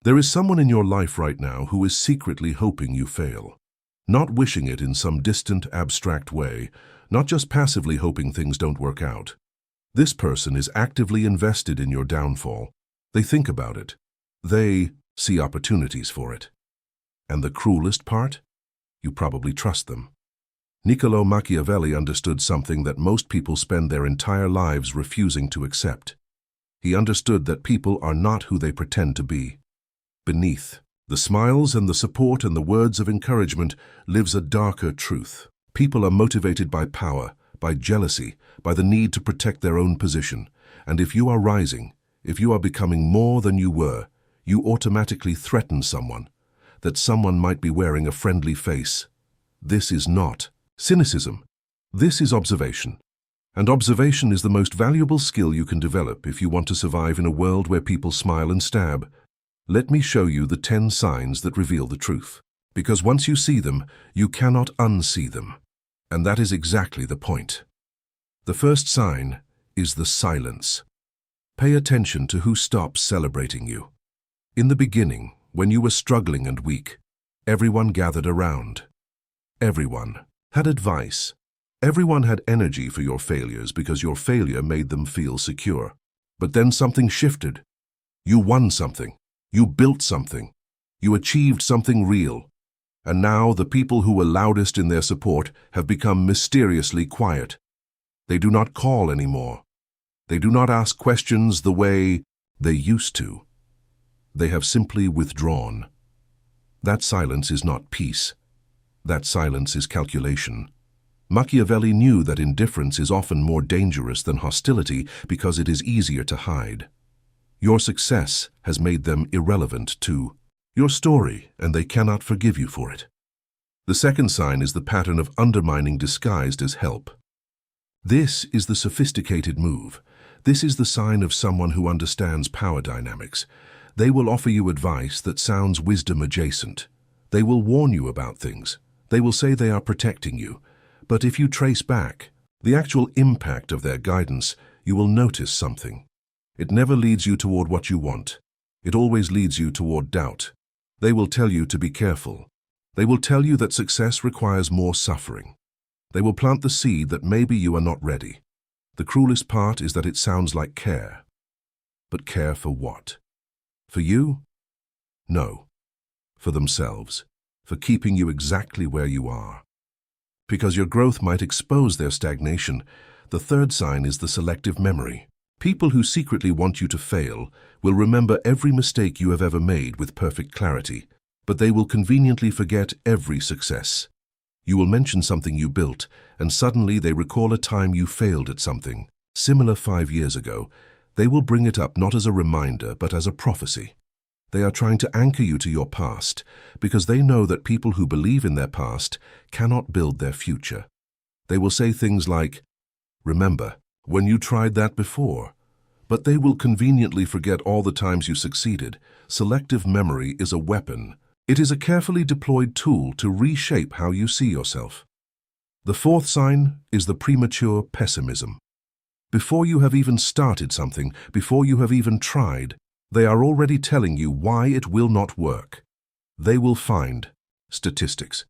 There is someone in your life right now who is secretly hoping you fail. Not wishing it in some distant, abstract way, not just passively hoping things don't work out. This person is actively invested in your downfall. They think about it. They see opportunities for it. And the cruelest part? You probably trust them. Niccolò Machiavelli understood something that most people spend their entire lives refusing to accept. He understood that people are not who they pretend to be. Beneath the smiles and the support and the words of encouragement lives a darker truth. People are motivated by power, by jealousy, by the need to protect their own position. And if you are rising, if you are becoming more than you were, you automatically threaten someone, that someone might be wearing a friendly face. This is not cynicism. This is observation. And observation is the most valuable skill you can develop if you want to survive in a world where people smile and stab. Let me show you the 10 signs that reveal the truth. Because once you see them, you cannot unsee them. And that is exactly the point. The first sign is the silence. Pay attention to who stops celebrating you. In the beginning, when you were struggling and weak, everyone gathered around. Everyone had advice. Everyone had energy for your failures because your failure made them feel secure. But then something shifted. You won something. You built something. You achieved something real. And now the people who were loudest in their support have become mysteriously quiet. They do not call anymore. They do not ask questions the way they used to. They have simply withdrawn. That silence is not peace. That silence is calculation. Machiavelli knew that indifference is often more dangerous than hostility because it is easier to hide. Your success has made them irrelevant to your story, and they cannot forgive you for it. The second sign is the pattern of undermining disguised as help. This is the sophisticated move. This is the sign of someone who understands power dynamics. They will offer you advice that sounds wisdom adjacent. They will warn you about things. They will say they are protecting you. But if you trace back the actual impact of their guidance, you will notice something. It never leads you toward what you want. It always leads you toward doubt. They will tell you to be careful. They will tell you that success requires more suffering. They will plant the seed that maybe you are not ready. The cruelest part is that it sounds like care. But care for what? For you? No. For themselves. For keeping you exactly where you are. Because your growth might expose their stagnation, the third sign is the selective memory. People who secretly want you to fail will remember every mistake you have ever made with perfect clarity, but they will conveniently forget every success. You will mention something you built, and suddenly they recall a time you failed at something, similar 5 years ago. They will bring it up not as a reminder, but as a prophecy. They are trying to anchor you to your past, because they know that people who believe in their past cannot build their future. They will say things like, "Remember, when you tried that before." But they will conveniently forget all the times you succeeded. Selective memory is a weapon. It is a carefully deployed tool to reshape how you see yourself. The fourth sign is the premature pessimism. Before you have even started something, before you have even tried, they are already telling you why it will not work. They will find statistics.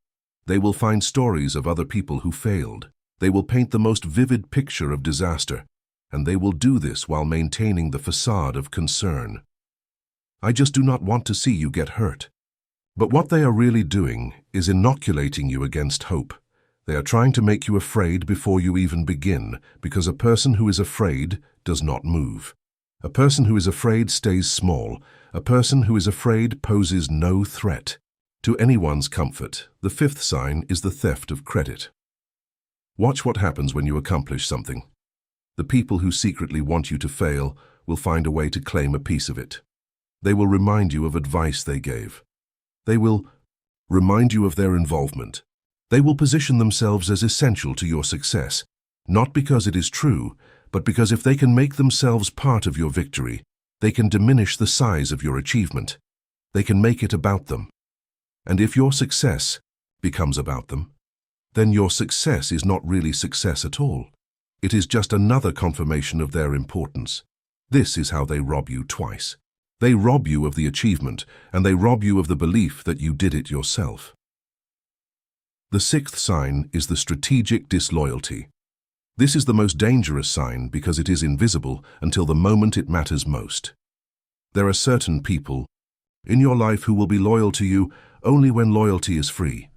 They will find stories of other people who failed. They will paint the most vivid picture of disaster, and they will do this while maintaining the facade of concern. I just do not want to see you get hurt. But what they are really doing is inoculating you against hope. They are trying to make you afraid before you even begin, because a person who is afraid does not move. A person who is afraid stays small. A person who is afraid poses no threat to anyone's comfort. The fifth sign is the theft of credit. Watch what happens when you accomplish something. The people who secretly want you to fail will find a way to claim a piece of it. They will remind you of advice they gave. They will remind you of their involvement. They will position themselves as essential to your success, not because it is true, but because if they can make themselves part of your victory, they can diminish the size of your achievement. They can make it about them. And if your success becomes about them, then your success is not really success at all. It is just another confirmation of their importance. This is how they rob you twice. They rob you of the achievement, and they rob you of the belief that you did it yourself. The sixth sign is the strategic disloyalty. This is the most dangerous sign because it is invisible until the moment it matters most. There are certain people in your life who will be loyal to you only when loyalty is free.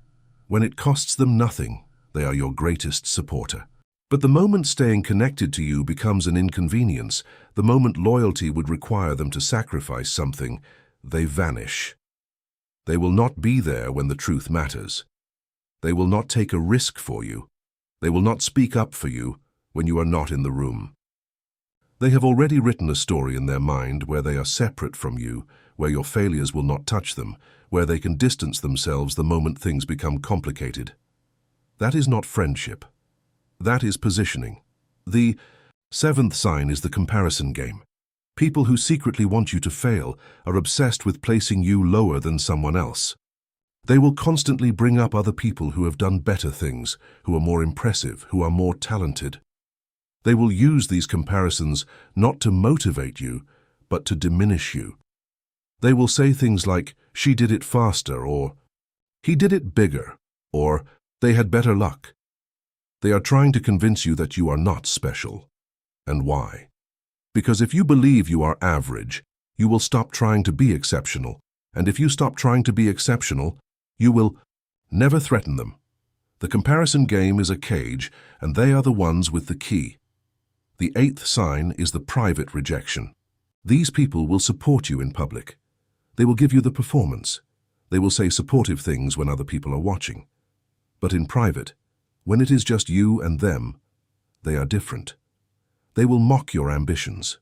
When it costs them nothing, they are your greatest supporter. But the moment staying connected to you becomes an inconvenience, the moment loyalty would require them to sacrifice something, they vanish. They will not be there when the truth matters. They will not take a risk for you. They will not speak up for you when you are not in the room. They have already written a story in their mind where they are separate from you, where your failures will not touch them, where they can distance themselves the moment things become complicated. That is not friendship. That is positioning. The seventh sign is the comparison game. People who secretly want you to fail are obsessed with placing you lower than someone else. They will constantly bring up other people who have done better things, who are more impressive, who are more talented. They will use these comparisons not to motivate you, but to diminish you. They will say things like, "She did it faster," or "He did it bigger," or "They had better luck." They are trying to convince you that you are not special. And why? Because if you believe you are average, you will stop trying to be exceptional. And if you stop trying to be exceptional, you will never threaten them. The comparison game is a cage, and they are the ones with the key. The eighth sign is the private rejection. These people will support you in public. They will give you the performance. They will say supportive things when other people are watching. But in private, when it is just you and them, they are different. They will mock your ambitions.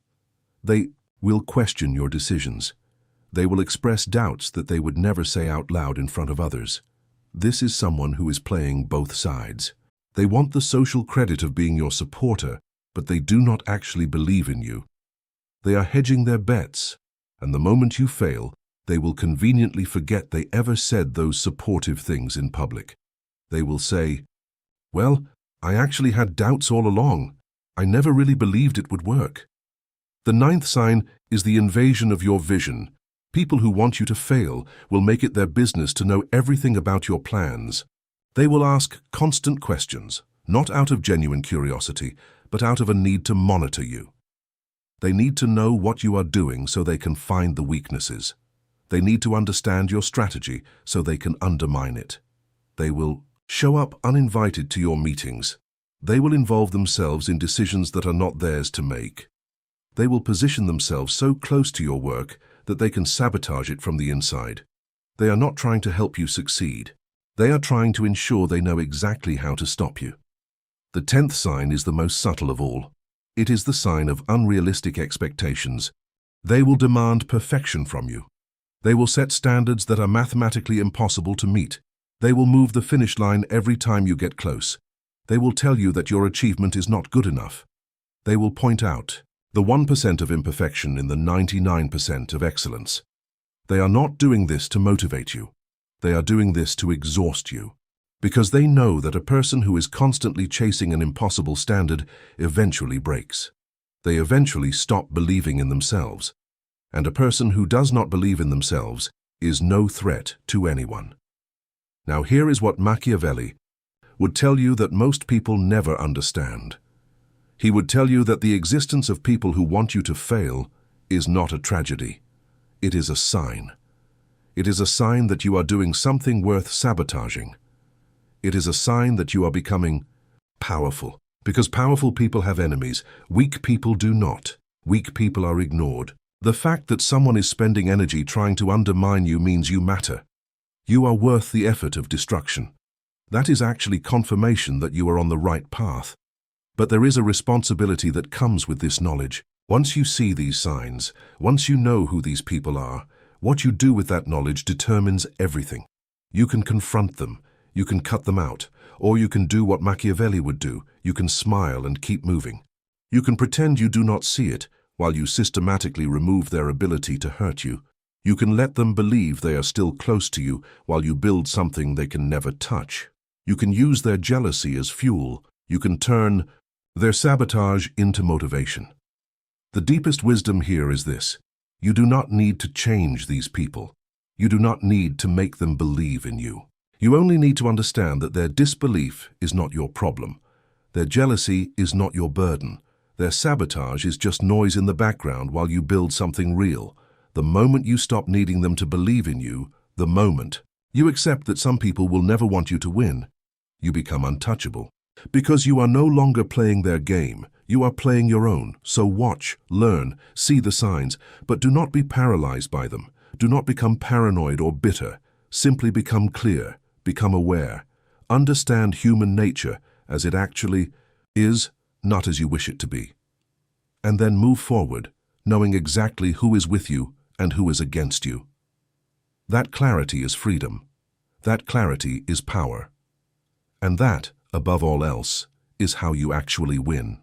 They will question your decisions. They will express doubts that they would never say out loud in front of others. This is someone who is playing both sides. They want the social credit of being your supporter, but they do not actually believe in you. They are hedging their bets, and the moment you fail, they will conveniently forget they ever said those supportive things in public. They will say, "Well, I actually had doubts all along. I never really believed it would work." The ninth sign is the invasion of your vision. People who want you to fail will make it their business to know everything about your plans. They will ask constant questions, not out of genuine curiosity, but out of a need to monitor you. They need to know what you are doing so they can find the weaknesses. They need to understand your strategy so they can undermine it. They will show up uninvited to your meetings. They will involve themselves in decisions that are not theirs to make. They will position themselves so close to your work that they can sabotage it from the inside. They are not trying to help you succeed. They are trying to ensure they know exactly how to stop you. The 10th sign is the most subtle of all. It is the sign of unrealistic expectations. They will demand perfection from you. They will set standards that are mathematically impossible to meet. They will move the finish line every time you get close. They will tell you that your achievement is not good enough. They will point out the 1% of imperfection in the 99% of excellence. They are not doing this to motivate you. They are doing this to exhaust you. Because they know that a person who is constantly chasing an impossible standard eventually breaks. They eventually stop believing in themselves. And a person who does not believe in themselves is no threat to anyone. Now here is what Machiavelli would tell you that most people never understand. He would tell you that the existence of people who want you to fail is not a tragedy. It is a sign. It is a sign that you are doing something worth sabotaging. It is a sign that you are becoming powerful. Because powerful people have enemies, weak people do not. Weak people are ignored. The fact that someone is spending energy trying to undermine you means you matter. You are worth the effort of destruction. That is actually confirmation that you are on the right path. But there is a responsibility that comes with this knowledge. Once you see these signs, once you know who these people are, what you do with that knowledge determines everything. You can confront them, you can cut them out, or you can do what Machiavelli would do. You can smile and keep moving. You can pretend you do not see it, while you systematically remove their ability to hurt you. You can let them believe they are still close to you while you build something they can never touch. You can use their jealousy as fuel. You can turn their sabotage into motivation. The deepest wisdom here is this: You do not need to change these people. You do not need to make them believe in you. You only need to understand that their disbelief is not your problem. Their jealousy is not your burden. Their sabotage is just noise in the background while you build something real. The moment you stop needing them to believe in you, the moment you accept that some people will never want you to win, you become untouchable. Because you are no longer playing their game, you are playing your own. So watch, learn, see the signs, but do not be paralyzed by them. Do not become paranoid or bitter. Simply become clear, become aware. Understand human nature as it actually is, not as you wish it to be. And then move forward, knowing exactly who is with you and who is against you. That clarity is freedom. That clarity is power. And that, above all else, is how you actually win.